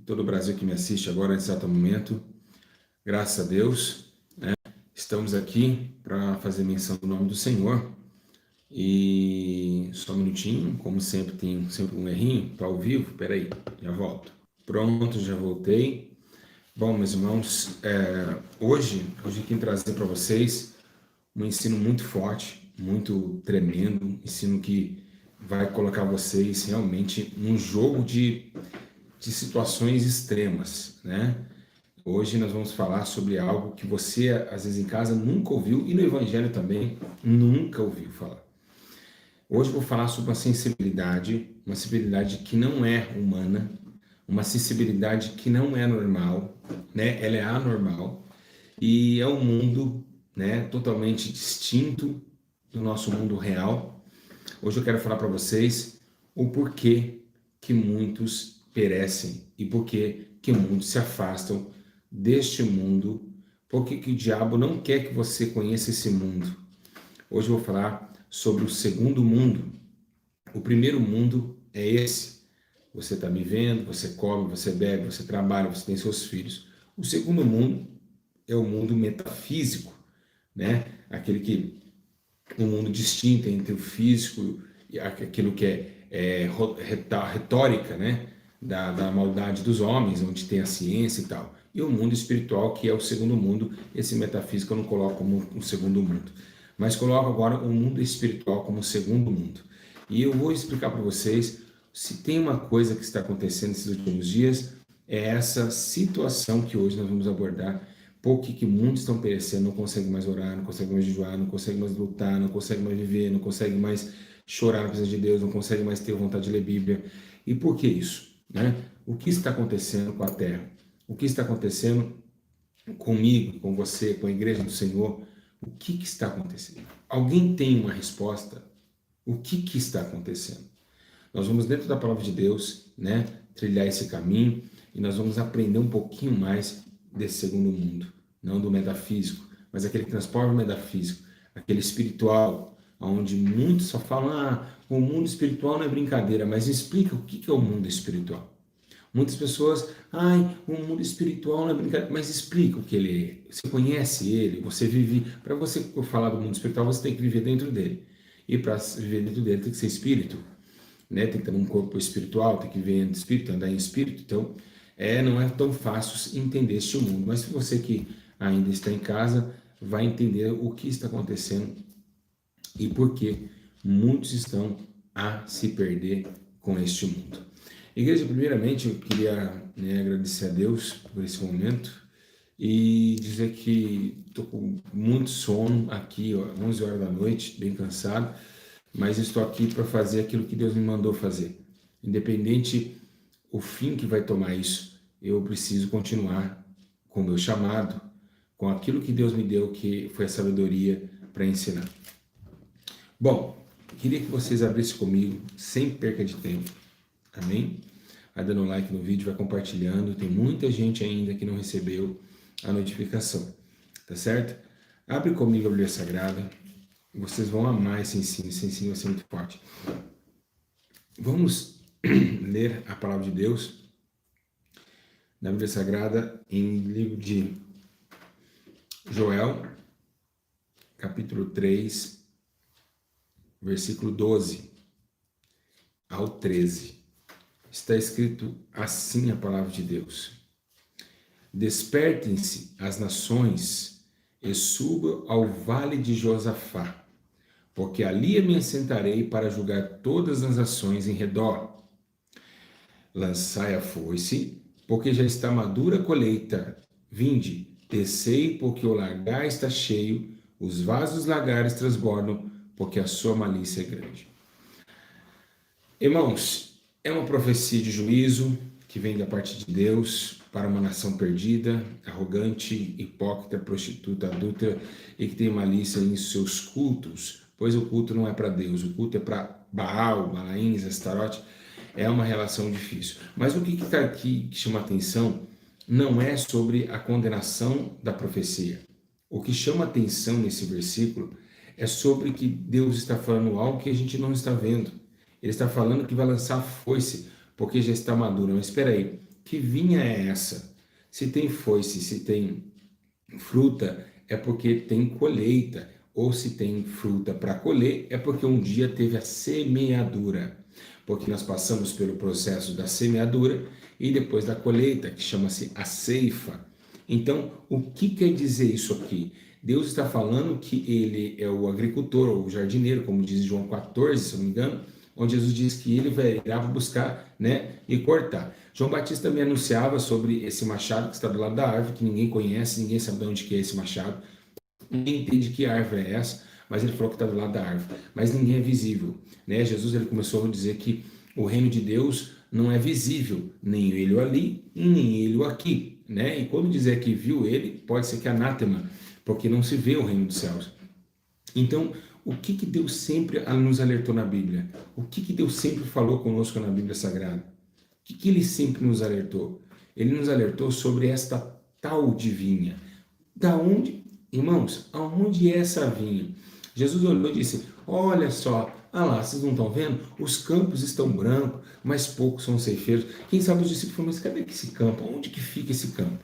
todo o Brasil que me assiste agora nesse exato momento. Graças a Deus, né? Estamos aqui para fazer menção do nome do Senhor. E só um minutinho, como sempre, tem sempre um errinho, tá ao vivo, peraí, já volto. Pronto, já voltei. Bom, meus irmãos, hoje eu quero trazer para vocês um ensino muito forte, muito tremendo, um ensino que vai colocar vocês realmente num jogo de situações extremas, né? Hoje nós vamos falar sobre algo que você, às vezes em casa, nunca ouviu e no Evangelho também nunca ouviu falar. Hoje eu vou falar sobre uma sensibilidade que não é humana, uma sensibilidade que não é normal, né? Ela é anormal e é um mundo, né, totalmente distinto do nosso mundo real. Hoje eu quero falar para vocês o porquê que muitos perecem e porquê que muitos se afastam deste mundo, porque que o diabo não quer que você conheça esse mundo. Hoje eu vou falar sobre o segundo mundo. O primeiro mundo é esse. Você está me vendo, você come, você bebe, você trabalha, você tem seus filhos. O segundo mundo é o mundo metafísico, né? Aquele que um mundo distinto entre o físico e aquilo que é retórica, né? Da maldade dos homens, onde tem a ciência e tal. E o mundo espiritual, que é o segundo mundo. Esse metafísico eu não coloco como um segundo mundo, mas coloco agora o mundo espiritual como o segundo mundo. E eu vou explicar para vocês se tem uma coisa que está acontecendo nesses últimos dias, é essa situação que hoje nós vamos abordar. Porque que muitos estão perecendo, não conseguem mais orar, não conseguem mais jejuar, não conseguem mais lutar, não conseguem mais viver, não conseguem mais chorar na presença de Deus, não conseguem mais ter vontade de ler Bíblia. E por que isso? Né? O que está acontecendo com a terra? O que está acontecendo comigo, com você, com a igreja do Senhor? O que está acontecendo? Alguém tem uma resposta? O que está acontecendo? Nós vamos dentro da palavra de Deus, né, trilhar esse caminho e nós vamos aprender um pouquinho mais desse segundo mundo, não do metafísico, mas aquele que transforma o metafísico, aquele espiritual, onde muitos só falam, o mundo espiritual não é brincadeira, mas explica o que é o mundo espiritual. Muitas pessoas, o mundo espiritual não é brincadeira, mas explica o que ele é. Você conhece ele, você vive. Para você falar do mundo espiritual, você tem que viver dentro dele. E para viver dentro dele tem que ser espírito, né? Tem que ter um corpo espiritual, tem que viver em espírito, andar em espírito. Então, não é tão fácil entender este mundo. Mas se você que ainda está em casa, vai entender o que está acontecendo e por que muitos estão a se perder com este mundo. Igreja, primeiramente, eu queria agradecer a Deus por esse momento e dizer que estou com muito sono aqui, 11 horas da noite, bem cansado, mas estou aqui para fazer aquilo que Deus me mandou fazer. Independente o fim que vai tomar isso, eu preciso continuar com o meu chamado, com aquilo que Deus me deu, que foi a sabedoria para ensinar. Bom, queria que vocês abrissem comigo, sem perca de tempo, amém? Vai dando um like no vídeo, vai compartilhando, tem muita gente ainda que não recebeu a notificação, tá certo? Abre comigo a Bíblia Sagrada, vocês vão amar esse ensino vai ser muito forte. Vamos ler a palavra de Deus na Bíblia Sagrada em livro de Joel, capítulo 3, versículo 12 ao 13. Está escrito assim a palavra de Deus: Despertem-se as nações e subam ao vale de Josafá, porque ali me assentarei para julgar todas as nações em redor. Lançai a foice, porque já está madura a colheita. Vinde, descei, porque o lagar está cheio, os vasos lagares transbordam, porque a sua malícia é grande. Irmãos, é uma profecia de juízo que vem da parte de Deus para uma nação perdida, arrogante, hipócrita, prostituta, adúltera e que tem malícia em seus cultos, pois o culto não é para Deus, o culto é para Baal, Balaíns, Astarote. É uma relação difícil. Mas o que está aqui que chama atenção não é sobre a condenação da profecia. O que chama atenção nesse versículo é sobre que Deus está falando algo que a gente não está vendo. Ele está falando que vai lançar a foice, porque já está madura. Mas espera aí, que vinha é essa? Se tem foice, se tem fruta, é porque tem colheita. Ou se tem fruta para colher, é porque um dia teve a semeadura. Porque nós passamos pelo processo da semeadura e depois da colheita, que chama-se a ceifa. Então, o que quer dizer isso aqui? Deus está falando que ele é o agricultor, ou o jardineiro, como diz João 14, se não me engano, onde Jesus diz que ele irá buscar, né, e cortar. João Batista também anunciava sobre esse machado que está do lado da árvore, que ninguém conhece, ninguém sabe de onde que é esse machado, ninguém entende que árvore é essa, mas ele falou que está do lado da árvore, mas ninguém é visível, né? Jesus ele começou a dizer que o reino de Deus não é visível, nem ele ali, nem ele aqui, né? E quando dizer que viu ele, pode ser que anátema, porque não se vê o reino dos céus. Então, o que Deus sempre nos alertou na Bíblia? O que Deus sempre falou conosco na Bíblia Sagrada? O que ele sempre nos alertou? Ele nos alertou sobre esta tal de vinha. Da onde, irmãos, aonde é essa vinha? Jesus olhou e disse, olha só, ah lá, vocês não estão vendo? Os campos estão brancos, mas poucos são ceifeiros. Quem sabe os discípulos falaram, mas cadê esse campo? Onde que fica esse campo?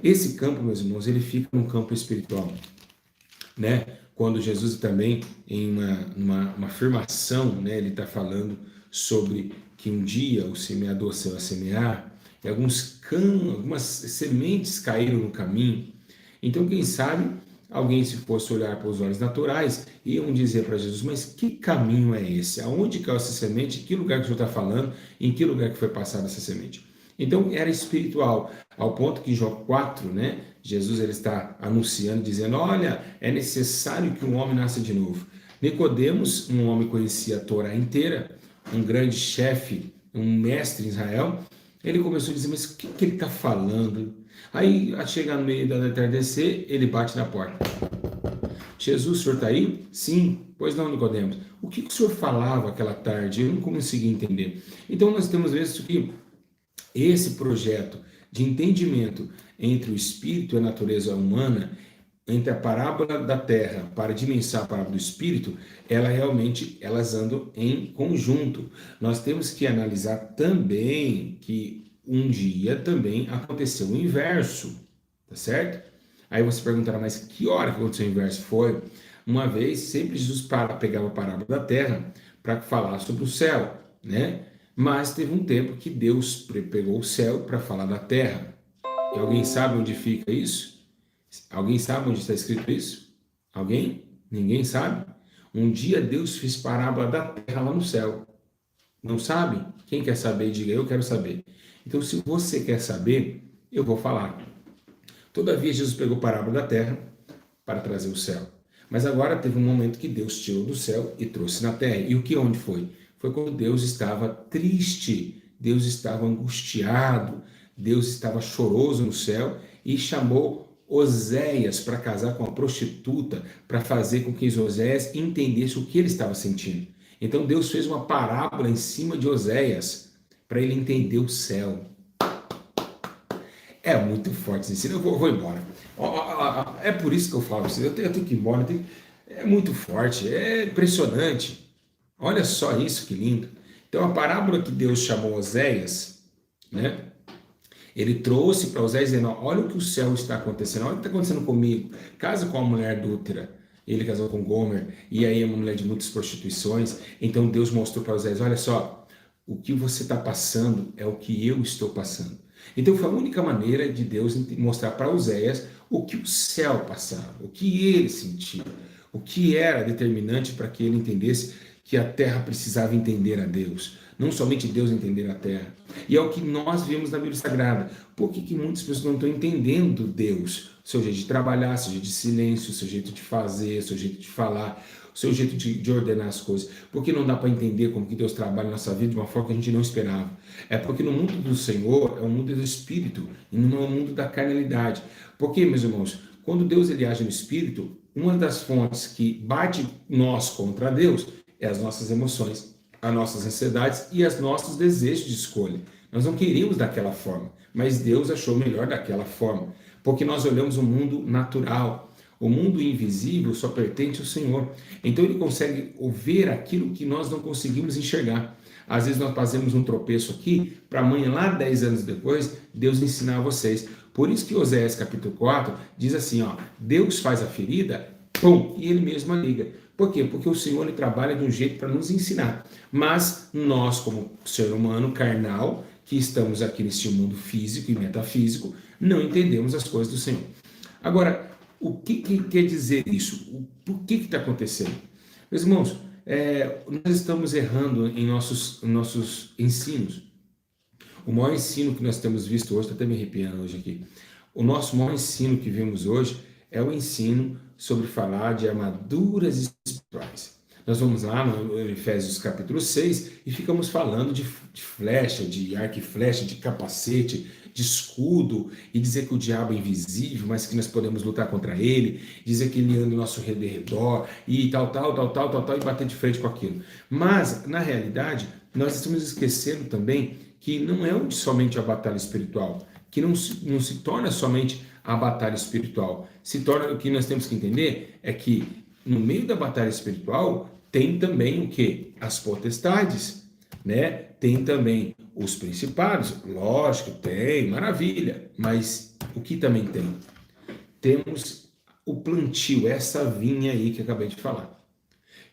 Esse campo, meus irmãos, ele fica no campo espiritual, né? Quando Jesus também, em uma afirmação, né, ele está falando sobre que um dia o semeador se vai semear, e algumas sementes caíram no caminho. Então, quem sabe, alguém se fosse olhar para os olhos naturais, iam dizer para Jesus, mas que caminho é esse? Aonde caiu essa semente? Em que lugar que o senhor está falando? Em que lugar que foi passada essa semente? Então, era espiritual, ao ponto que João 4, né, Jesus ele está anunciando, dizendo, olha, é necessário que um homem nasça de novo. Nicodemos, um homem que conhecia a Torá inteira, um grande chefe, um mestre em Israel, ele começou a dizer, mas o que ele está falando? Aí, a chegar no meio da entardecer, ele bate na porta. Jesus, o senhor está aí? Sim. Pois não, Nicodemos. O que o senhor falava aquela tarde? Eu não consegui entender. Então, nós temos visto que esse projeto de entendimento entre o espírito e a natureza humana, entre a parábola da terra para dimensar a parábola do espírito, elas andam em conjunto. Nós temos que analisar também que um dia também aconteceu o inverso, tá certo? Aí você perguntará, mas que hora que aconteceu o inverso? Foi uma vez, sempre Jesus pegava a parábola da terra para falar sobre o céu, né? Mas teve um tempo que Deus pegou o céu para falar da terra. E alguém sabe onde fica isso? Alguém sabe onde está escrito isso? Alguém? Ninguém sabe? Um dia Deus fez parábola da terra lá no céu. Não sabe? Quem quer saber, diga eu quero saber. Então, se você quer saber, eu vou falar. Todavia, Jesus pegou a parábola da terra para trazer o céu. Mas agora teve um momento que Deus tirou do céu e trouxe na terra. E o que onde foi? Foi quando Deus estava triste, Deus estava angustiado, Deus estava choroso no céu e chamou Oséias para casar com a prostituta, para fazer com que Oséias entendesse o que ele estava sentindo. Então Deus fez uma parábola em cima de Oséias, para ele entender o céu. É muito forte esse ensino, eu vou embora. É por isso que eu falo, eu tenho que ir embora, é muito forte, é impressionante. Olha só isso, que lindo. Então a parábola que Deus chamou Oséias, né? Ele trouxe para Oséias dizendo, olha o que o céu está acontecendo, olha o que está acontecendo comigo. Casa com uma mulher adúltera. Ele casou com Gomer, e aí é uma mulher de muitas prostituições. Então Deus mostrou para Oséias, olha só, o que você está passando é o que eu estou passando. Então foi a única maneira de Deus mostrar para Oséias o que o céu passava, o que ele sentia, o que era determinante para que ele entendesse que a terra precisava entender a Deus. Não somente Deus entender a terra. E é o que nós vemos na Bíblia Sagrada. Por que muitas pessoas não estão entendendo Deus? O seu jeito de trabalhar, seu jeito de silêncio, o seu jeito de fazer, o seu jeito de falar, o seu jeito de ordenar as coisas. Porque não dá para entender como que Deus trabalha na nossa vida de uma forma que a gente não esperava. É porque no mundo do Senhor é o mundo do Espírito e não é o mundo da carnalidade. Porque, meus irmãos, quando Deus ele age no Espírito, uma das fontes que bate nós contra Deus é as nossas emoções, as nossas ansiedades e os nossos desejos de escolha. Nós não queríamos daquela forma, mas Deus achou melhor daquela forma, porque nós olhamos o mundo natural, o mundo invisível só pertence ao Senhor. Então ele consegue ver aquilo que nós não conseguimos enxergar. Às vezes nós fazemos um tropeço aqui, para amanhã, lá 10 anos depois, Deus ensinar a vocês. Por isso que Oséias capítulo 4 diz assim, ó, Deus faz a ferida, pum, e ele mesmo a liga. Por quê? Porque o Senhor ele trabalha de um jeito para nos ensinar. Mas nós, como ser humano carnal, que estamos aqui neste mundo físico e metafísico, não entendemos as coisas do Senhor. Agora, o que quer dizer isso? Por que está acontecendo? Meus irmãos, nós estamos errando em nossos ensinos. O maior ensino que nós temos visto hoje, estou até me arrepiando hoje aqui, o nosso maior ensino que vemos hoje é o ensino sobre falar de armaduras espirituais. Nós vamos lá no Efésios capítulo 6 e ficamos falando de flecha, de arco e flecha, de capacete, de escudo, e dizer que o diabo é invisível, mas que nós podemos lutar contra ele, dizer que ele anda no nosso redor, e tal, e bater de frente com aquilo. Mas, na realidade, nós estamos esquecendo também que não é somente a batalha espiritual, que não se torna somente a batalha espiritual. Se torna, o que nós temos que entender é que no meio da batalha espiritual tem também o quê? As potestades, né? Tem também os principados, lógico, tem, maravilha, mas o que também tem? Temos o plantio, essa vinha aí que eu acabei de falar.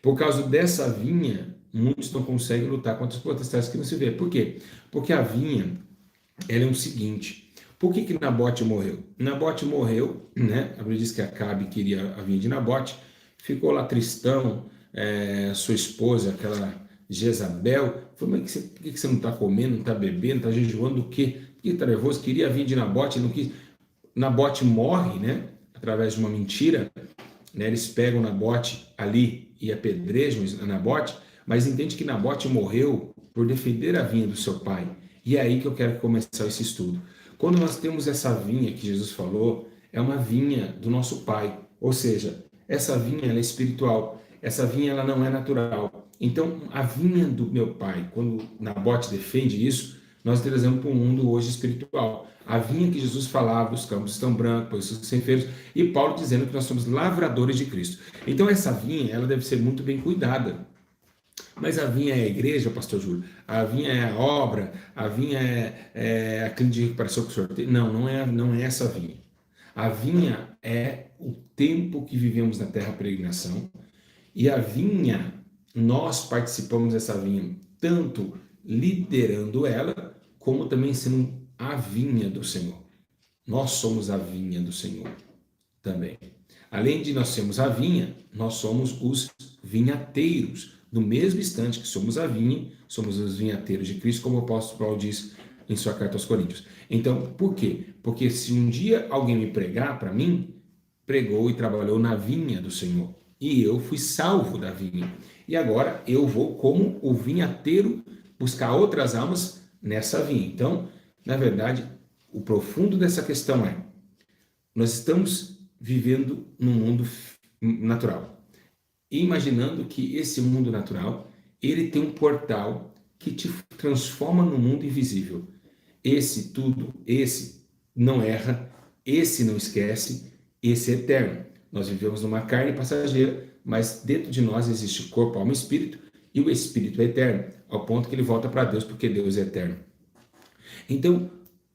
Por causa dessa vinha, muitos não conseguem lutar contra os potestades que não se vê. Por quê? Porque a vinha, ela é o seguinte, por que Nabote morreu? Nabote morreu, né? A Bíblia diz que Acabe queria a vinha de Nabote, ficou lá tristão, sua esposa, aquela Jezabel, falou, mas por que você não está comendo, não está bebendo, está jejuando o quê? Por que está nervoso? Queria a vinha de Nabote, não quis. Nabote morre, né? Através de uma mentira, né? Eles pegam Nabote ali e apedrejam Nabote, mas entende que Nabote morreu por defender a vinha do seu pai. E é aí que eu quero começar esse estudo. Quando nós temos essa vinha que Jesus falou, é uma vinha do nosso pai, ou seja, essa vinha ela é espiritual, essa vinha ela não é natural. Então, a vinha do meu pai, quando Nabote defende isso, nós trazemos para o mundo hoje espiritual. A vinha que Jesus falava, os campos estão brancos, os sem feiros, e Paulo dizendo que nós somos lavradores de Cristo. Então, essa vinha, ela deve ser muito bem cuidada. Mas a vinha é a igreja, pastor Júlio? A vinha é a obra? A vinha é a clínica de recuperação que o senhor tem? Não, não é essa vinha. A vinha é o tempo que vivemos na terra peregrinação, e a vinha, nós participamos dessa vinha, tanto liderando ela, como também sendo a vinha do Senhor. Nós somos a vinha do Senhor também. Além de nós sermos a vinha, nós somos os vinhateiros. No mesmo instante que somos a vinha, somos os vinhateiros de Cristo, como o apóstolo Paulo diz em sua carta aos Coríntios. Então, por quê? Porque se um dia alguém me pregar para mim, pregou e trabalhou na vinha do Senhor. E eu fui salvo da vinha. E agora eu vou, como o vinhateiro, buscar outras almas nessa vinha. Então, na verdade, o profundo dessa questão é, nós estamos vivendo num mundo natural, imaginando que esse mundo natural, ele tem um portal que te transforma no mundo invisível. Esse não erra, esse não esquece, esse é eterno. Nós vivemos numa carne passageira, mas dentro de nós existe corpo, alma e espírito, e o espírito é eterno, ao ponto que ele volta para Deus, porque Deus é eterno. Então,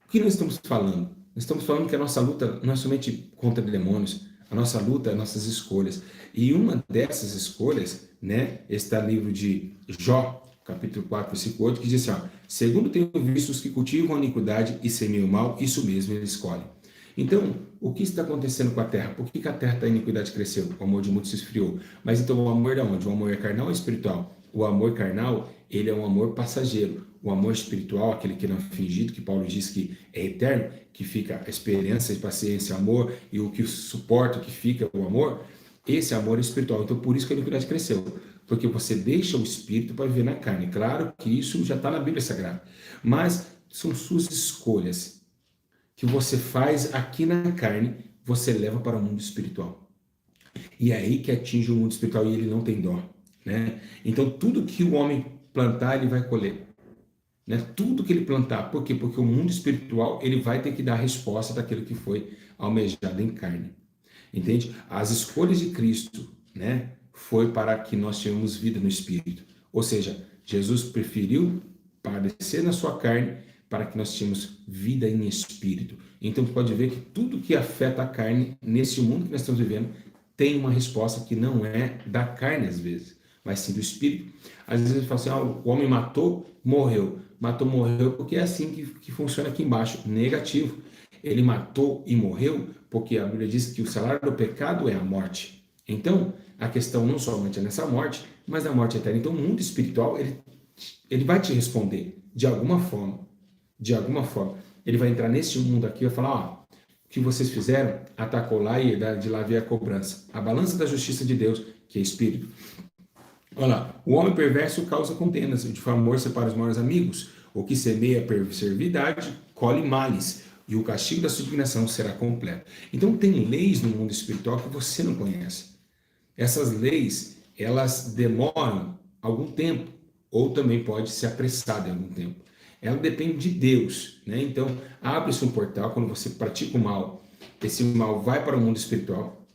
o que nós estamos falando? Nós estamos falando que a nossa luta não é somente contra demônios, a nossa luta é nossas escolhas. E uma dessas escolhas, né, está no livro de Jó, capítulo 4, versículo 8, que diz assim, ó, segundo tenho visto os que cultivam a iniquidade e semeiam o mal, isso mesmo eles escolhem. Então, o que está acontecendo com a terra? Por que a terra da iniquidade cresceu? O amor de muitos se esfriou. Mas então o amor é onde? O amor é carnal ou espiritual? O amor carnal, ele é um amor passageiro. O amor espiritual, aquele que não é fingido, que Paulo diz que é eterno, que fica a esperança, a paciência, amor, e o que suporta, o que fica o amor, esse amor é espiritual. Então, por isso que a iniquidade cresceu. Porque você deixa o espírito para viver na carne. Claro que isso já está na Bíblia Sagrada. Mas são suas escolhas que você faz aqui na carne, você leva para o mundo espiritual. E é aí que atinge o mundo espiritual e ele não tem dó, né? Então, tudo que o homem plantar, ele vai colher. Né? Tudo que ele plantar. Por quê? Porque o mundo espiritual, ele vai ter que dar a resposta daquilo que foi almejado em carne. Entende? As escolhas de Cristo, né, foi para que nós tenhamos vida no Espírito. Ou seja, Jesus preferiu padecer na sua carne para que nós tenhamos vida em espírito. Então, você pode ver que tudo que afeta a carne, nesse mundo que nós estamos vivendo, tem uma resposta que não é da carne, às vezes, mas sim do espírito. Às vezes a gente fala assim, o homem matou, morreu. Matou, morreu, porque é assim que funciona aqui embaixo. Negativo. Ele matou e morreu porque a Bíblia diz que o salário do pecado é a morte. Então, a questão não somente é nessa morte, mas na morte eterna. Então, o mundo espiritual, ele vai te responder de alguma forma. De alguma forma. Ele vai entrar nesse mundo aqui e vai falar, o que vocês fizeram, atacou lá e de lá veio a cobrança. A balança da justiça de Deus, que é espírito. Olha lá, o homem perverso causa contendas, o de amor separa os maiores amigos. O que semeia perversidade, colhe males, e o castigo da sua indignação será completo. Então tem leis no mundo espiritual que você não conhece. Essas leis, elas demoram algum tempo, ou também pode ser apressada em algum tempo. Ela depende de Deus, né? Então, abre-se um portal, quando você pratica o mal, esse mal vai para o mundo espiritual,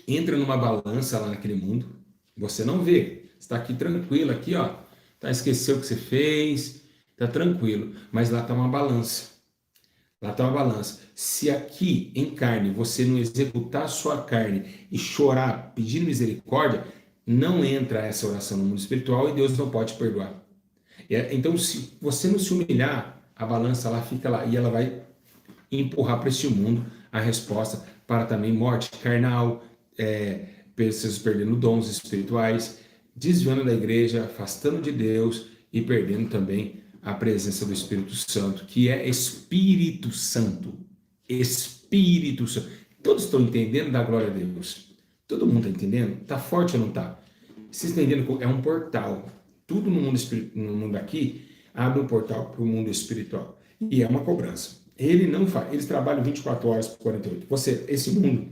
entra numa balança lá naquele mundo, você não vê, está aqui tranquilo, aqui ó, tá, esqueceu o que você fez, tá tranquilo, mas lá está uma balança. Lá está uma balança. Se aqui em carne você não executar a sua carne e chorar, pedindo misericórdia, não entra essa oração no mundo espiritual e Deus não pode perdoar. Então, se você não se humilhar, a balança lá fica lá e ela vai empurrar para este mundo a resposta para também morte carnal, pessoas perdendo dons espirituais, desviando da igreja, afastando de Deus e perdendo também a presença do Espírito Santo, que é Espírito Santo. Espírito Santo. Todos estão entendendo da glória a Deus? Todo mundo está entendendo? Está forte ou não está? Vocês estão entendendo? É um portal. Tudo no mundo aqui abre um portal para o mundo espiritual. E é uma cobrança. Ele não faz. Eles trabalham 24 horas por 48. Esse mundo,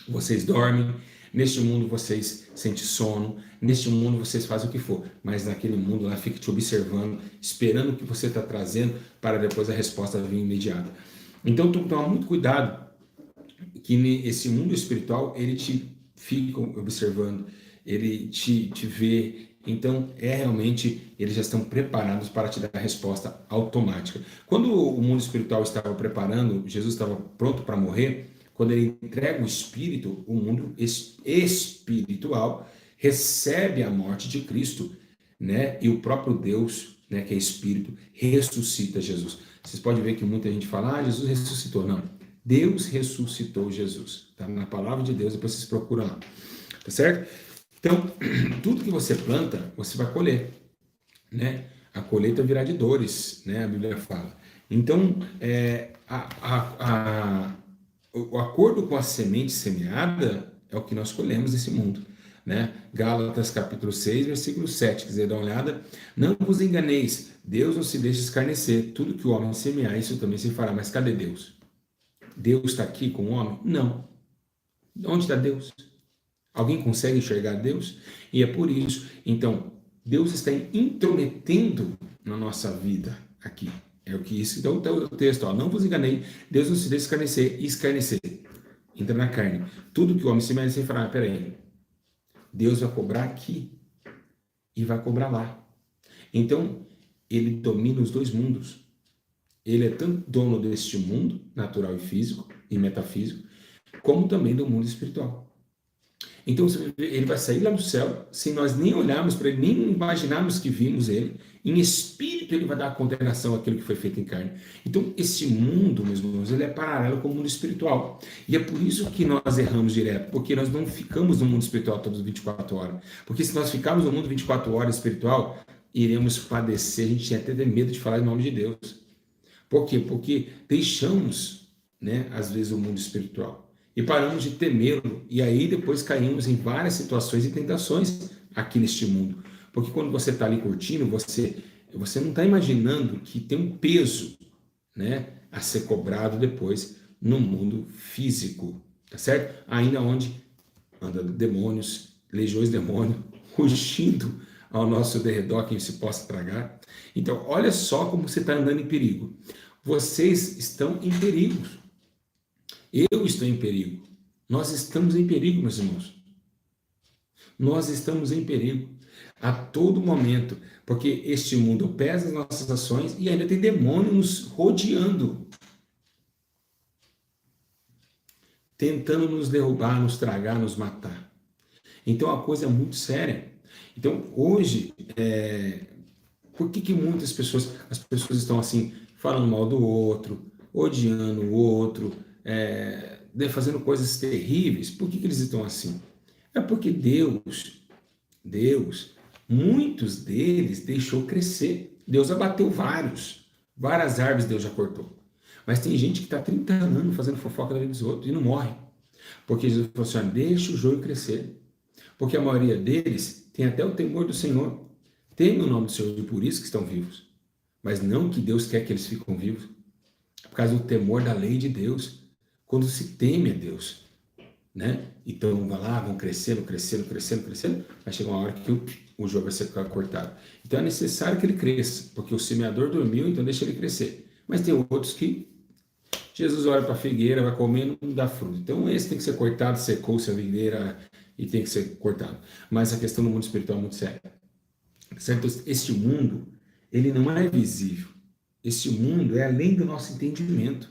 vocês dormem. Neste mundo vocês sentem sono, neste mundo vocês fazem o que for, mas naquele mundo lá fica te observando, esperando o que você está trazendo para depois a resposta vir imediata. Então, toma muito cuidado que esse mundo espiritual, ele te fica observando, ele te vê, então realmente eles já estão preparados para te dar a resposta automática. Quando o mundo espiritual estava preparando, Jesus estava pronto para morrer, quando ele entrega o Espírito, o mundo espiritual recebe a morte de Cristo, né? E o próprio Deus, né, que é Espírito, ressuscita Jesus. Vocês podem ver que muita gente fala, Jesus ressuscitou. Não, Deus ressuscitou Jesus. Está na palavra de Deus, depois vocês procuram lá. Tá certo? Então, tudo que você planta, você vai colher, né? A colheita virá de dores, né? A Bíblia fala. Então, o acordo com a semente semeada é o que nós colhemos nesse mundo, né? Gálatas capítulo 6, versículo 7, quiser dar uma olhada, não vos enganeis, Deus não se deixa escarnecer, tudo que o homem semear, isso também se fará, mas cadê Deus? Deus está aqui com o homem? Não. Onde está Deus? Alguém consegue enxergar Deus? E é por isso, então, Deus está intrometendo na nossa vida aqui. É o que isso. Então, o texto, não vos enganei, Deus não se deixa escarnecer. Entra na carne. Tudo que o homem se mete, você fala, peraí, Deus vai cobrar aqui e vai cobrar lá. Então, ele domina os dois mundos. Ele é tanto dono deste mundo, natural e físico, e metafísico, como também do mundo espiritual. Então, ele vai sair lá do céu, sem nós nem olharmos para ele, nem imaginarmos que vimos ele. Em espírito, ele vai dar a condenação àquilo que foi feito em carne. Então, esse mundo, meus irmãos, ele é paralelo com o mundo espiritual. E é por isso que nós erramos direto, porque nós não ficamos no mundo espiritual todas 24 horas. Porque se nós ficarmos no mundo 24 horas espiritual, iremos padecer. A gente tinha até medo de falar em nome de Deus. Por quê? Porque deixamos, né, às vezes, o mundo espiritual. E paramos de temê-lo, e aí depois caímos em várias situações e tentações aqui neste mundo. Porque quando você está ali curtindo, você não está imaginando que tem um peso, né, a ser cobrado depois no mundo físico, tá certo? Ainda onde anda demônios, legiões de demônios, rugindo ao nosso derredor, quem se possa tragar. Então, olha só como você está andando em perigo. Vocês estão em perigo. Eu estou em perigo. Nós estamos em perigo, meus irmãos. Nós estamos em perigo. A todo momento, porque este mundo pesa as nossas ações e ainda tem demônio nos rodeando, tentando nos derrubar, nos tragar, nos matar. Então a coisa é muito séria. Então hoje, por que muitas pessoas, as pessoas estão assim, falando mal do outro, odiando o outro, fazendo coisas terríveis? Por que eles estão assim? É porque Deus, muitos deles deixou crescer. Deus abateu várias árvores Deus já cortou. Mas tem gente que está 30 anos fazendo fofoca da vida dos outros e não morre. Porque Jesus falou assim, deixa o joio crescer. Porque a maioria deles tem até o temor do Senhor. Teme o nome do Senhor e por isso que estão vivos. Mas não que Deus quer que eles fiquem vivos. É por causa do temor da lei de Deus. Quando se teme a Deus, né? Então vai lá, vão crescendo, vai chegar uma hora que o jogo vai ser cortado. Então é necessário que ele cresça, porque o semeador dormiu, então deixa ele crescer. Mas tem outros que Jesus olha para a figueira, vai comendo, não dá fruto. Então esse tem que ser cortado, secou-se a figueira e tem que ser cortado. Mas a questão do mundo espiritual é muito séria. Certo? Este mundo, ele não é visível. Este mundo é além do nosso entendimento.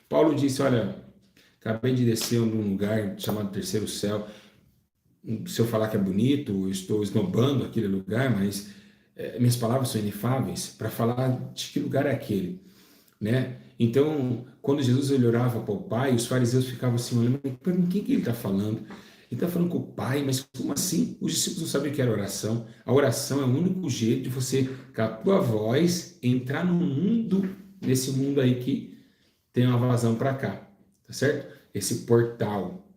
Paulo disse, olha, acabei de descer num lugar chamado Terceiro Céu. Se eu falar que é bonito, eu estou esnobando aquele lugar, mas minhas palavras são inefáveis para falar de que lugar é aquele, né? Então, quando Jesus ele orava para o Pai, os fariseus ficavam assim, olhando, com quem que ele está falando? Ele está falando com o Pai, mas como assim? Os discípulos não sabiam o que era oração. A oração é o único jeito de você, com a tua voz, entrar no mundo, nesse mundo aí que tem uma vazão para cá, tá certo? Esse portal.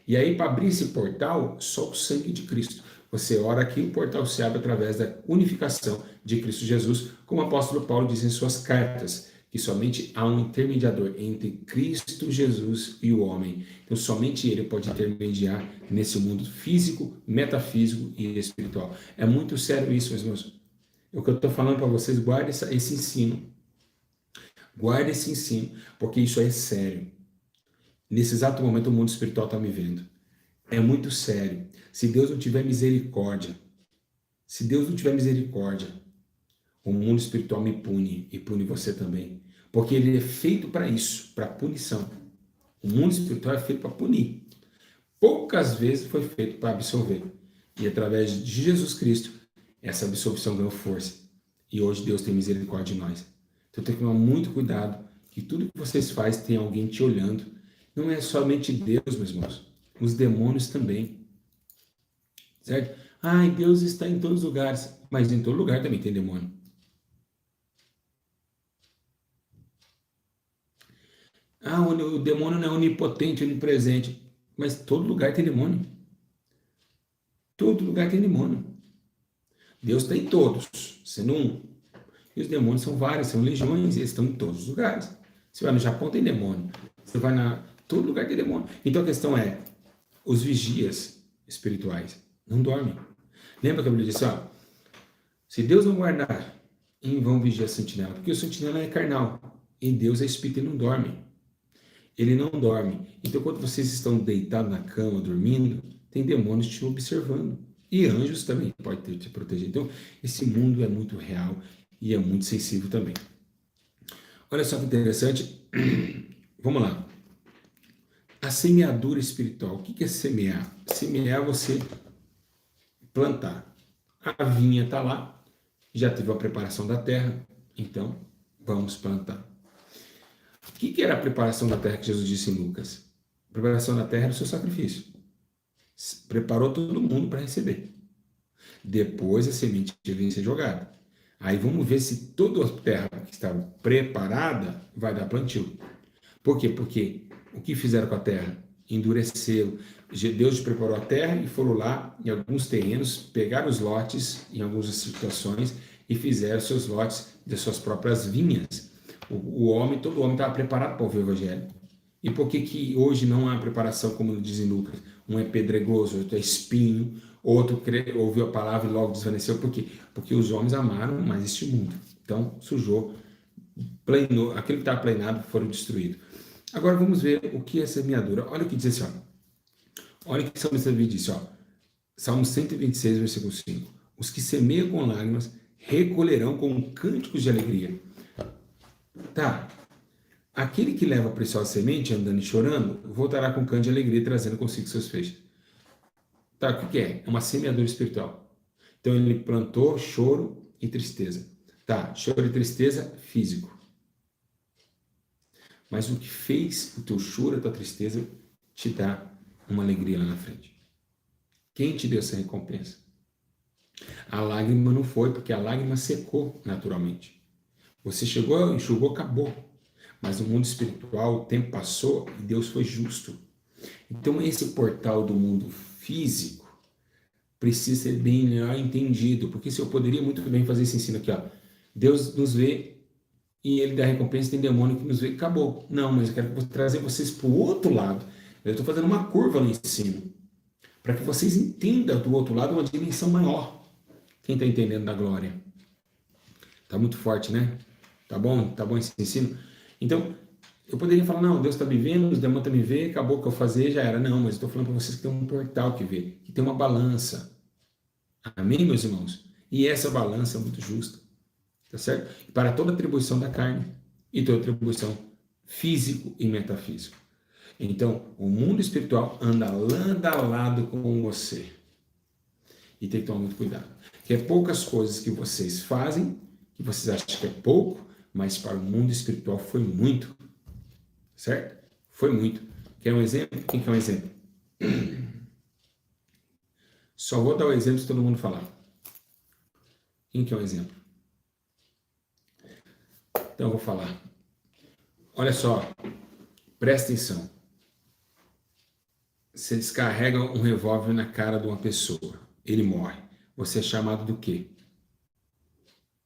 E aí, para abrir esse portal, só o sangue de Cristo. Você ora aqui, o portal se abre através da unificação de Cristo Jesus, como o apóstolo Paulo diz em suas cartas, que somente há um intermediador entre Cristo Jesus e o homem. Então, somente ele pode intermediar nesse mundo físico, metafísico e espiritual. É muito sério isso, meus irmãos. O que eu estou falando para vocês, guarde esse ensino. Guarde esse ensino, porque isso é sério. Nesse exato momento, o mundo espiritual está me vendo. É muito sério. Se Deus não tiver misericórdia, o mundo espiritual me pune e pune você também. Porque ele é feito para isso, para punição. O mundo espiritual é feito para punir. Poucas vezes foi feito para absolver. E através de Jesus Cristo, essa absolvição ganhou força. E hoje Deus tem misericórdia de nós. Então tem que tomar muito cuidado, que tudo que vocês fazem tem alguém te olhando. Não é somente Deus, meus irmãos. Os demônios também. Certo? Ai, Deus está em todos os lugares. Mas em todo lugar também tem demônio. Ah, o demônio não é onipotente, onipresente. Mas todo lugar tem demônio. Todo lugar tem demônio. Deus está em todos, sendo um. E os demônios são vários, são legiões, eles estão em todos os lugares. Você vai no Japão, tem demônio. Você vai todo lugar tem demônio. Então a questão é, os vigias espirituais não dormem. Lembra que a Bíblia disse, ó, se Deus não guardar, em vão vigia a sentinela, porque o sentinela é carnal, e Deus é espírito e não dorme. Ele não dorme. Então quando vocês estão deitados na cama, dormindo, tem demônios te observando. E anjos também podem te proteger. Então esse mundo é muito real e é muito sensível também. Olha só que interessante. Vamos lá. A semeadura espiritual. O que é semear? Semear é você plantar. A vinha está lá, já teve a preparação da terra, então vamos plantar. O que era a preparação da terra que Jesus disse em Lucas? A preparação da terra era o seu sacrifício. Preparou todo mundo para receber. Depois a semente devia ser jogada. Aí vamos ver se toda a terra que estava preparada vai dar plantio. Por quê? Porque o que fizeram com a terra? Endureceram. Deus preparou a terra e foram lá em alguns terrenos, pegaram os lotes em algumas situações e fizeram seus lotes de suas próprias vinhas. Todo homem estava preparado para ouvir o evangelho. E por que hoje não há preparação, como diz em Lucas? Um é pedregoso, outro é espinho, outro ouviu a palavra e logo desvaneceu. Por quê? Porque os homens amaram mais este mundo. Então, sujou, planeou, aquilo que estava planejado foram destruídos. Agora vamos ver o que é semeadura. Olha o que diz assim, ó. Olha o que o Salmo 126 disse, ó. Salmo 126, versículo 5. Os que semeiam com lágrimas recolherão com cânticos de alegria. Tá. Aquele que leva a preciosa semente, andando e chorando, voltará com cântico de alegria, trazendo consigo seus feixes. Tá, o que é? É uma semeadura espiritual. Então ele plantou choro e tristeza. Tá, choro e tristeza físico. Mas o que fez o teu choro, a tua tristeza, te dá uma alegria lá na frente. Quem te deu essa recompensa? A lágrima não foi, porque a lágrima secou naturalmente. Você chegou, enxugou, acabou. Mas no mundo espiritual, o tempo passou e Deus foi justo. Então esse portal do mundo físico precisa ser bem melhor entendido, porque se eu poderia muito bem fazer esse ensino aqui, ó. Deus nos vê e ele dá recompensa, tem demônio que nos vê, acabou. Não, mas eu quero trazer vocês para o outro lado. Eu estou fazendo uma curva no ensino, para que vocês entendam do outro lado uma dimensão maior. Quem está entendendo da glória? Está muito forte, né? Tá bom? Tá bom esse ensino? Então, eu poderia falar, não, Deus está me vendo, os demônios estão me vendo, acabou o que eu fazer, já era. Não, mas eu estou falando para vocês que tem um portal que vê, que tem uma balança. Amém, meus irmãos? E essa balança é muito justa. Tá certo? Para toda atribuição da carne e toda atribuição físico e metafísico. Então, o mundo espiritual anda lado a lado com você. E tem que tomar muito cuidado. Que é poucas coisas que vocês fazem, que vocês acham que é pouco, mas para o mundo espiritual foi muito. Certo? Foi muito. Quer um exemplo? Quem quer um exemplo? Só vou dar o exemplo se todo mundo falar. Quem quer um exemplo? Então eu vou falar. Olha só, presta atenção. Você descarrega um revólver na cara de uma pessoa. Ele morre. Você é chamado do quê?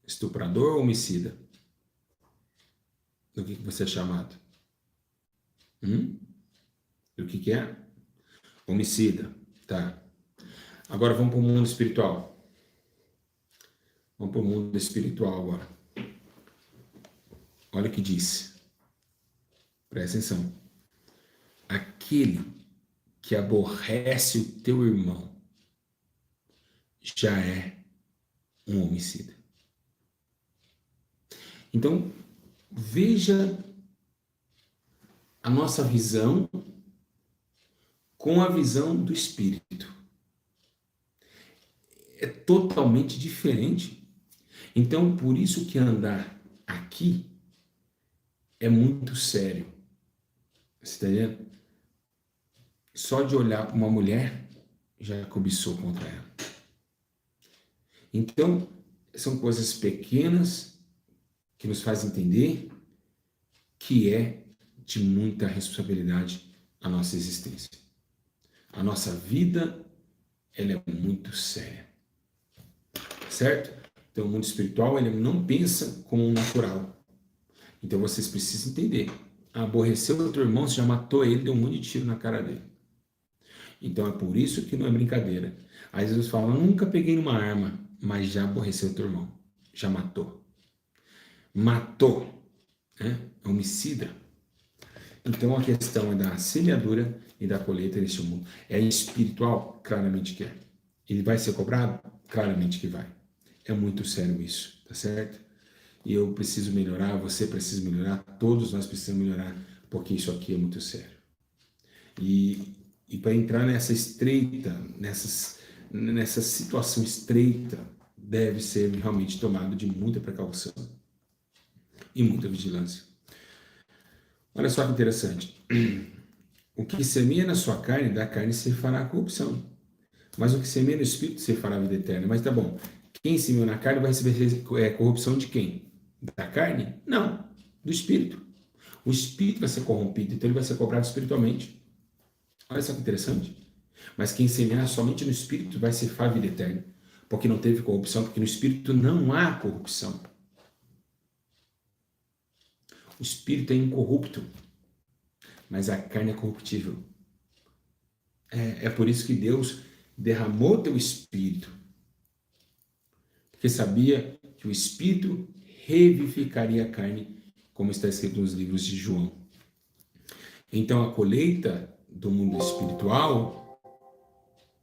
Estuprador ou homicida? Do que você é chamado? Do que é? Homicida. Tá. Agora vamos para o mundo espiritual. Vamos para o mundo espiritual agora. Olha o que diz. Presta atenção. Aquele que aborrece o teu irmão já é um homicida. Então, veja a nossa visão com a visão do Espírito. É totalmente diferente. Então, por isso que andar aqui é muito sério. Você está entendendo? Só de olhar para uma mulher, já cobiçou contra ela. Então, são coisas pequenas que nos fazem entender que é de muita responsabilidade a nossa existência. A nossa vida, ela é muito séria. Certo? Então, o mundo espiritual, ele não pensa como um natural. Então, vocês precisam entender. Aborreceu o teu irmão, você já matou ele, deu um monte de tiro na cara dele. Então, é por isso que não é brincadeira. Aí Jesus fala, nunca peguei numa arma, mas já aborreceu o teu irmão. Já matou. Matou. Né? É homicida. Então, a questão é da semeadura e da colheita neste mundo. É espiritual? Claramente que é. Ele vai ser cobrado? Claramente que vai. É muito sério isso, tá certo? E eu preciso melhorar, você precisa melhorar, todos nós precisamos melhorar, porque isso aqui é muito sério. E para entrar nessa estreita, nessa situação estreita, deve ser realmente tomado de muita precaução e muita vigilância. Olha só que interessante. O que semeia na sua carne, da carne se fará corrupção. Mas o que semeia no Espírito se fará vida eterna. Mas tá bom, quem semeou na carne vai receber corrupção de quem? Da carne? Não, do Espírito. O Espírito vai ser corrompido, então ele vai ser cobrado espiritualmente. Olha só que interessante. Mas quem semear somente no Espírito vai ceifar a vida eterna. Porque não teve corrupção, porque no Espírito não há corrupção. O Espírito é incorrupto, mas a carne é corruptível. É por isso que Deus derramou teu Espírito. Porque sabia que o Espírito revivificaria a carne, como está escrito nos livros de João. Então a colheita do mundo espiritual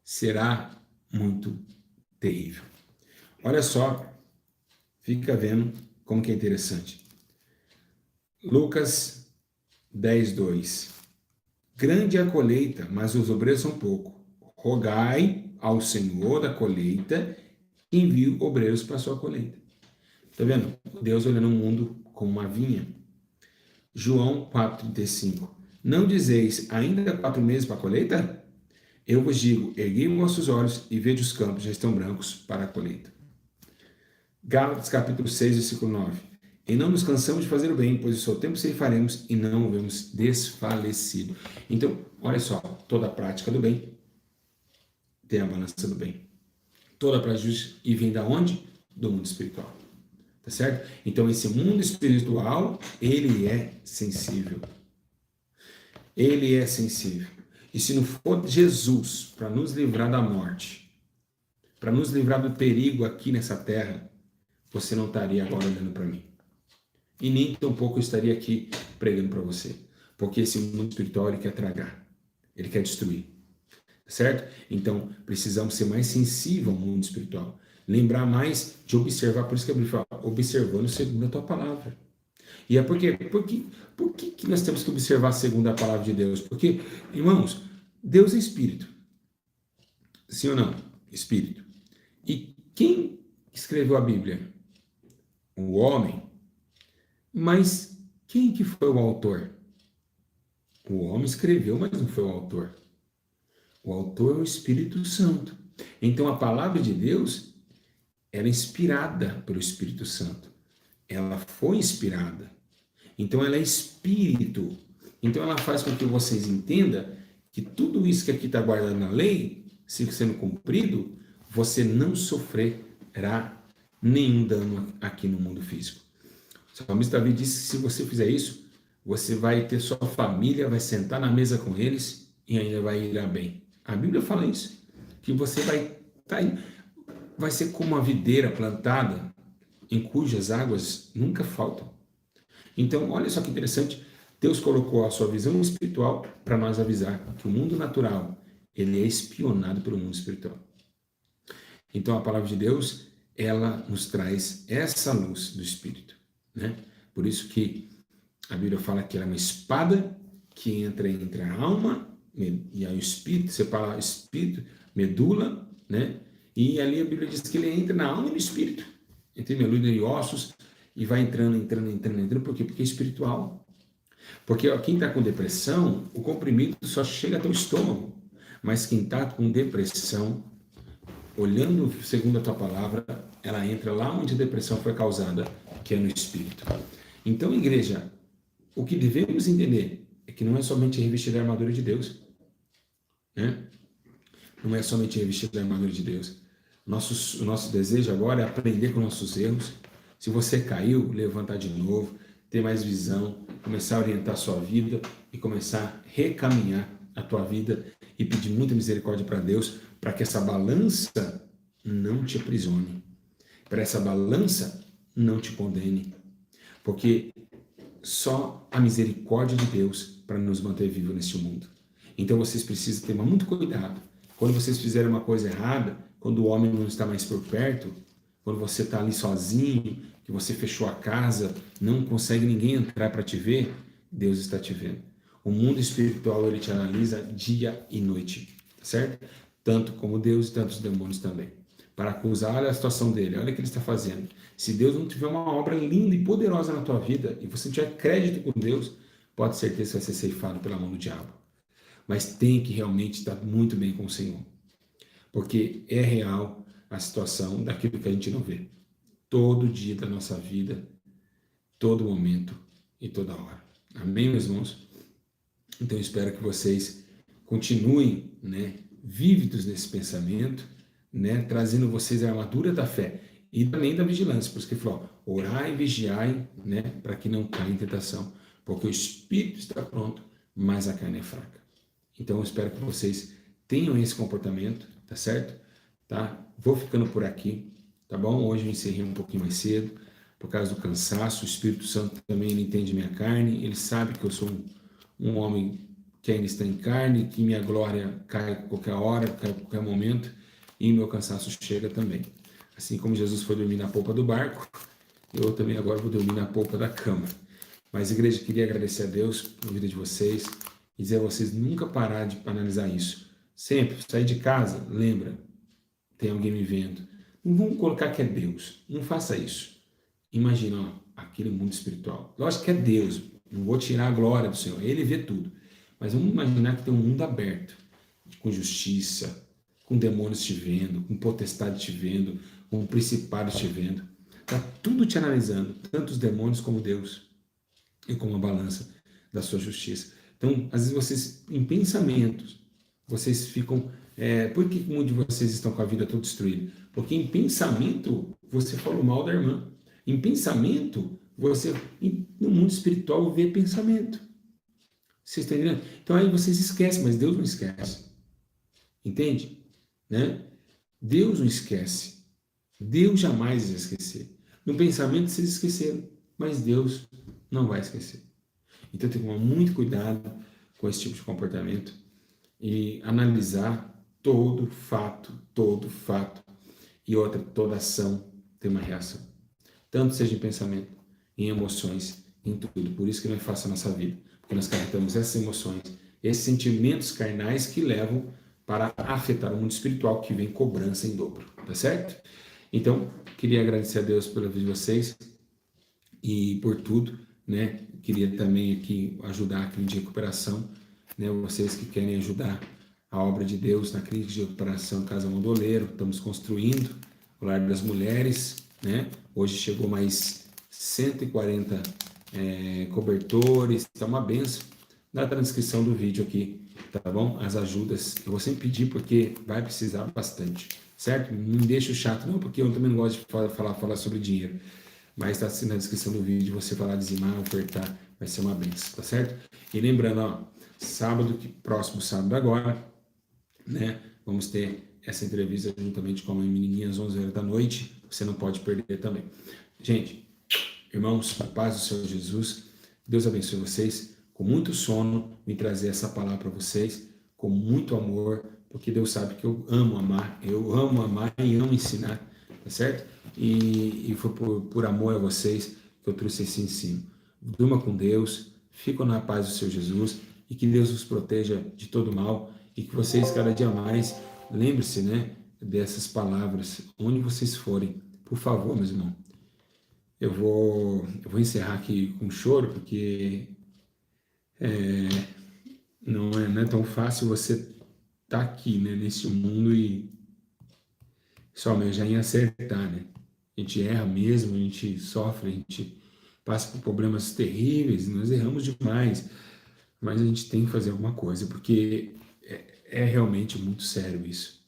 será muito terrível. Olha só, fica vendo como que é interessante. Lucas 10:2. Grande é a colheita, mas os obreiros são poucos. Rogai ao Senhor da colheita que envie obreiros para a sua colheita. Tá vendo? Deus olhando o mundo como uma vinha. João 4,35. Não dizeis, ainda 4 meses para a colheita? Eu vos digo, erguei os vossos olhos e vejo os campos já estão brancos para a colheita. Gálatas capítulo 6, versículo 9. E não nos cansamos de fazer o bem, pois o seu tempo ceifaremos e não o vemos desfalecido. Então, olha só, toda a prática do bem tem a balança do bem. Toda a prática e vem da onde? Do mundo espiritual. Tá certo? Então, esse mundo espiritual, ele é sensível. Ele é sensível. E se não for Jesus para nos livrar da morte, para nos livrar do perigo aqui nessa terra, você não estaria agora olhando para mim. E nem tampouco eu estaria aqui pregando para você. Porque esse mundo espiritual, ele quer tragar. Ele quer destruir. Certo? Então, precisamos ser mais sensíveis ao mundo espiritual. Lembrar mais de observar. Por isso que a Bíblia fala, observando segundo a tua palavra. E é por que nós temos que observar segundo a palavra de Deus? Porque, irmãos, Deus é espírito. Sim ou não? Espírito. E quem escreveu a Bíblia? O homem. Mas quem que foi o autor? O homem escreveu, mas não foi o autor. O autor é o Espírito Santo. Então a palavra de Deus, ela é inspirada pelo Espírito Santo. Ela foi inspirada. Então ela é espírito. Então ela faz com que vocês entendam que tudo isso que aqui está guardado na lei, se sendo cumprido, você não sofrerá nenhum dano aqui no mundo físico. O salmista Davi disse que se você fizer isso, você vai ter sua família, vai sentar na mesa com eles e ainda vai ir bem. A Bíblia fala isso, que você vai ser como uma videira plantada em cujas águas nunca faltam. Então, olha só que interessante, Deus colocou a sua visão espiritual para nós avisar que o mundo natural, ele é espionado pelo mundo espiritual. Então, a palavra de Deus, ela nos traz essa luz do Espírito, né? Por isso que a Bíblia fala que ela é uma espada que entra entre a alma e aí o espírito, separa espírito, medula, né? E ali a Bíblia diz que ele entra na alma e no espírito, entre medula e ossos, e vai entrando, por quê? Porque é espiritual. Porque quem está com depressão, o comprimido só chega até o estômago, mas quem está com depressão, olhando segundo a tua palavra, ela entra lá onde a depressão foi causada, que é no espírito. Então, igreja, o que devemos entender é que não é somente revestir da armadura de Deus, né? Não é somente revestir da armadura de Deus. O nosso desejo agora é aprender com nossos erros. Se você caiu, levantar de novo, ter mais visão, começar a orientar a sua vida e começar a recaminhar a tua vida e pedir muita misericórdia para Deus, para que essa balança não te aprisione, para essa balança não te condene, porque só a misericórdia de Deus para nos manter vivos neste mundo. Então vocês precisam ter muito cuidado. Quando vocês fizerem uma coisa errada, quando o homem não está mais por perto, quando você está ali sozinho, que você fechou a casa, não consegue ninguém entrar para te ver, Deus está te vendo. O mundo espiritual, ele te analisa dia e noite, certo? Tanto como Deus e tantos demônios também. Para acusar, olha a situação dele, olha o que ele está fazendo. Se Deus não tiver uma obra linda e poderosa na tua vida, e você tiver crédito com Deus, pode ter certeza que vai ser ceifado pela mão do diabo. Mas tem que realmente estar muito bem com o Senhor. Porque é real a situação daquilo que a gente não vê. Todo dia da nossa vida, todo momento e toda hora. Amém, meus irmãos? Então, eu espero que vocês continuem, né, vívidos nesse pensamento, né, trazendo vocês a armadura da fé e também da vigilância. Por isso que ele falou, orai e vigiai, né, para que não caia em tentação. Porque o espírito está pronto, mas a carne é fraca. Então, eu espero que vocês tenham esse comportamento, tá certo? Tá? Vou ficando por aqui, tá bom? Hoje eu encerrei um pouquinho mais cedo, por causa do cansaço. O Espírito Santo também, ele entende minha carne, ele sabe que eu sou um homem que ainda está em carne, que minha glória cai a qualquer hora, cai a qualquer momento, e meu cansaço chega também. Assim como Jesus foi dormir na polpa do barco, eu também agora vou dormir na polpa da cama. Mas, igreja, queria agradecer a Deus pela vida de vocês e dizer a vocês nunca parar de analisar isso. Sempre, sair de casa, lembra, tem alguém me vendo. Não vamos colocar que é Deus, não faça isso. Imagina, ó, aquele mundo espiritual. Lógico que é Deus, não vou tirar a glória do Senhor, Ele vê tudo. Mas vamos imaginar que tem um mundo aberto, com justiça, com demônios te vendo, com potestade te vendo, com principados te vendo. Está tudo te analisando, tanto os demônios como Deus, e como a balança da sua justiça. Então, às vezes vocês, em pensamentos, vocês ficam... por que muitos de vocês estão com a vida toda destruída? Porque em pensamento, você falou mal da irmã. Em pensamento, você, no mundo espiritual, vê pensamento. Vocês estão entendendo? Então aí vocês esquecem, mas Deus não esquece. Entende? Né? Deus não esquece. Deus jamais vai esquecer. No pensamento vocês esqueceram, mas Deus não vai esquecer. Então tem que tomar muito cuidado com esse tipo de comportamento e analisar todo fato. E outra, toda ação tem uma reação. Tanto seja em pensamento, em emoções, em tudo. Por isso que não é fácil a nossa vida. Porque nós carregamos essas emoções, esses sentimentos carnais que levam para afetar o mundo espiritual, que vem cobrança em dobro. Tá certo? Então, queria agradecer a Deus pela vida de vocês e por tudo, né? Queria também aqui ajudar a clínica de recuperação, né? Vocês que querem ajudar a obra de Deus na clínica de recuperação Casa Mondoleiro, estamos construindo o Lar das Mulheres, né? Hoje chegou mais 140 cobertores, está uma benção. Na transcrição do vídeo aqui, tá bom? As ajudas, eu vou sempre pedir porque vai precisar bastante, certo? Não deixa chato não, porque eu também não gosto de falar sobre dinheiro, mas está assim na descrição do vídeo, você vai lá dizimar, ofertar, vai ser uma benção, tá certo? E lembrando, ó, próximo sábado agora, né, vamos ter essa entrevista juntamente com a mãe menininha às 11 horas da noite, você não pode perder também. Gente, irmãos, a paz do Senhor Jesus, Deus abençoe vocês, com muito sono, me trazer essa palavra para vocês, com muito amor, porque Deus sabe que eu amo amar e amo ensinar, tá certo? E foi por amor a vocês que eu trouxe esse ensino. Durma com Deus, fiquem na paz do Senhor Jesus, e que Deus os proteja de todo mal, e que vocês cada dia mais, lembre-se, né, dessas palavras, onde vocês forem, por favor, meus irmãos. Eu vou encerrar aqui com choro, porque não é tão fácil você estar aqui, né, nesse mundo e só já em acertar, né? A gente erra mesmo, a gente sofre, a gente passa por problemas terríveis, nós erramos demais, mas a gente tem que fazer alguma coisa, porque é realmente muito sério isso.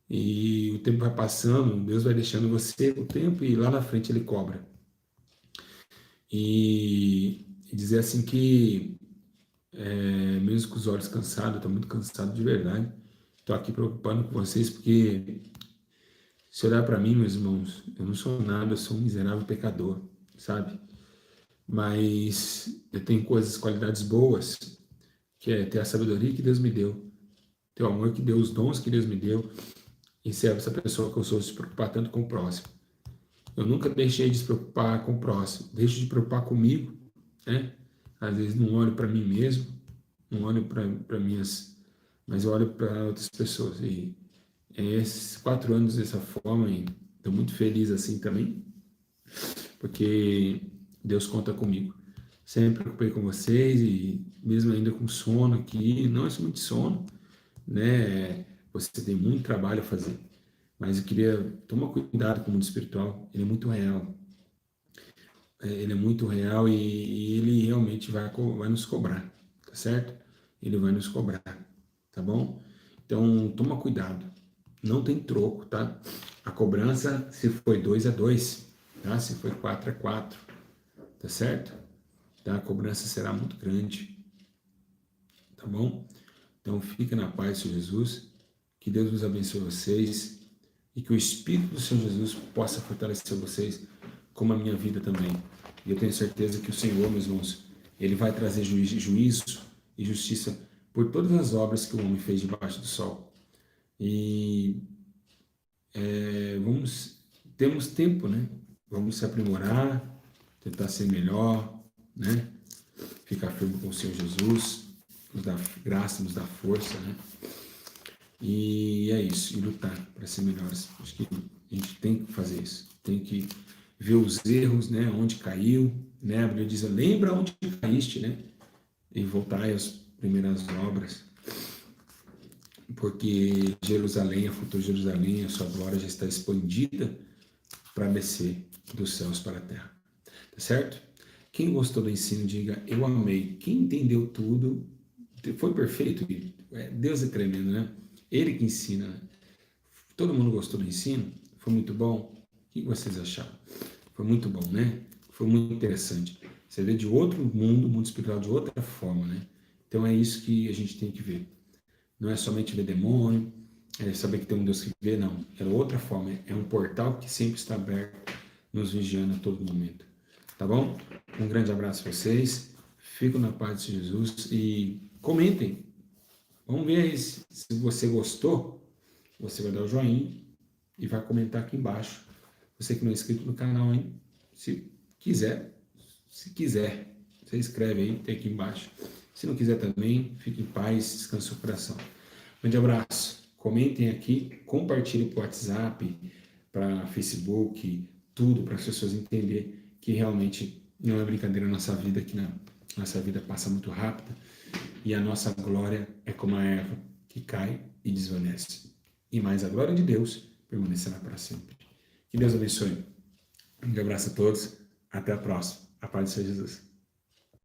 E o tempo vai passando, Deus vai deixando você o tempo e lá na frente Ele cobra. E dizer assim que, mesmo com os olhos cansados, eu estou muito cansado de verdade, estou aqui preocupando com vocês, porque se olhar para mim, meus irmãos, eu não sou nada, eu sou um miserável pecador, sabe? Mas eu tenho qualidades boas, que é ter a sabedoria que Deus me deu, ter o amor que Deus, os dons que Deus me deu, e ser essa pessoa que eu sou, se preocupar tanto com o próximo. Eu nunca deixei de se preocupar com o próximo, deixo de preocupar comigo, né? Às vezes não olho para mim mesmo, não olho para minhas, mas eu olho para outras pessoas. E esses 4 anos dessa forma, estou muito feliz assim também, porque Deus conta comigo. Sempre me preocupei com vocês e mesmo ainda com sono aqui, não é só muito sono, né? Você tem muito trabalho a fazer, mas eu queria tomar cuidado com o mundo espiritual, ele é muito real. Ele é muito real e ele realmente vai nos cobrar, tá certo? Ele vai nos cobrar, tá bom? Então, toma cuidado. Não tem troco, tá? A cobrança, se foi 2 é 2, tá? Se foi 4 é 4, tá certo? Tá? A cobrança será muito grande, tá bom? Então, fica na paz do Senhor Jesus, que Deus nos abençoe vocês e que o Espírito do Senhor Jesus possa fortalecer vocês, como a minha vida também. E eu tenho certeza que o Senhor, meus irmãos, Ele vai trazer juízo e justiça por todas as obras que o homem fez debaixo do sol. E vamos temos tempo, né? Vamos se aprimorar, tentar ser melhor, né? Ficar firme com o Senhor Jesus, nos dá graça, nos dá força, né? E é isso, e lutar para ser melhores. Acho que a gente tem que fazer isso, tem que ver os erros, né? Onde caiu, né? A Bíblia diz, lembra onde caíste, né? E voltar às primeiras obras, porque Jerusalém, a futura Jerusalém, a sua glória já está expandida para descer dos céus para a terra. Tá certo? Quem gostou do ensino, diga eu amei. Quem entendeu tudo, foi perfeito. Deus é tremendo, né? Ele que ensina. Né? Todo mundo gostou do ensino? Foi muito bom? O que vocês acharam? Foi muito bom, né? Foi muito interessante. Você vê de outro mundo, mundo espiritual de outra forma, né? Então é isso que a gente tem que ver. Não é somente ver demônio, é saber que tem um Deus que vê, não. É outra forma, é um portal que sempre está aberto, nos vigiando a todo momento. Tá bom? Um grande abraço a vocês, fico na paz de Jesus e comentem. Vamos ver aí se você gostou, você vai dar o joinha e vai comentar aqui embaixo. Você que não é inscrito no canal, hein? Se quiser, você escreve aí, tem aqui embaixo. Se não quiser também, fique em paz, descanse o coração. Grande abraço. Comentem aqui, compartilhem para o WhatsApp, para Facebook, tudo, para as pessoas entenderem que realmente não é brincadeira a nossa vida, que nossa vida passa muito rápida e a nossa glória é como a erva que cai e desvanece. E mais a glória de Deus permanecerá para sempre. Que Deus abençoe. Um grande abraço a todos. Até a próxima. A paz do Senhor Jesus.